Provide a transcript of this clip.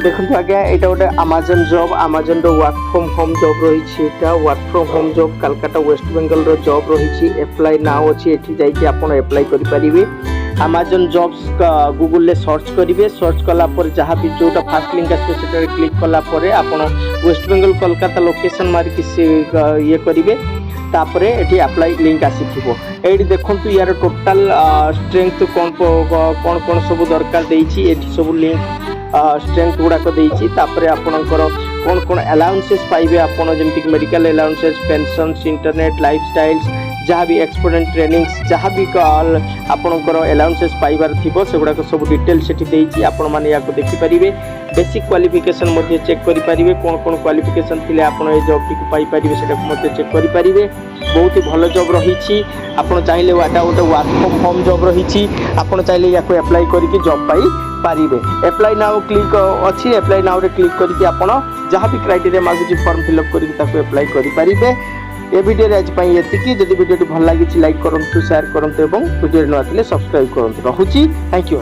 देखो आज्ञा ये गोटे Amazon job Amazon work from home job रही work from home job Kolkata west Bengal रो जॉब रही एप्लाई नाउ अच्छी एठी जाइए आप एप्लाई करेंगे आमाजन जॉब्स गूगल ले सर्च करेंगे सर्च कलापर जहाँ भी जोटा फास्ट लिंक आसो क्लिक कलापर आप वेस्ट बेंगल कोलकाता लोकेशन मारिक ये करेंगे तापर ये अप्लाई लिंक आसीथिबो एठी देखंतु यार टोटल स्ट्रेंथ कौन कौन कौन सब दरकार देछि एठी सब लिंक स्ट्रेंथ गुड़ाक देछि तापर आपनकर कौन कौन अलाउंसेस पाइबे आपन जेमति medical allowances pensions internet lifestyles जहाँ भी एक्सपोर्टेंट ट्रेनिंग्स जहाँ भी आपनकर अलाउंसेस पाइबार थिबो सेगुड़ाक सब डिटेल सेठी देछि आपण माने याको देखि परिबे बेसिक क्वालिफिकेशन मध्ये चेक करि परिबे कौन कौन क्वालिफिकेशन थिले आपण ए जॉब टी पाई परिबे सेटा मध्ये चेक करि परिबे बहुत ही भल जॉब रही आपण चाहिले वाटा गोटे वर्क फ्रॉम होम जॉब रही आपण चाहिले याको अप्लाई करके जॉब पाई पारिबे अप्लाई नाउ क्लिक अच्छी अप्लाई नाउ रे क्लिक करके आपण जहाँ भी क्राइटेरिया मागुची फॉर्म फिलअप करके ताको अप्लाई करि परिबे ए वीडियो आज पई एतिकी जदि वीडियो भल लागिछि लाइक करंतु शेयर करंतु एवं वीडियो न आथिले सब्सक्राइब करंतु रहुछि थैंक यू।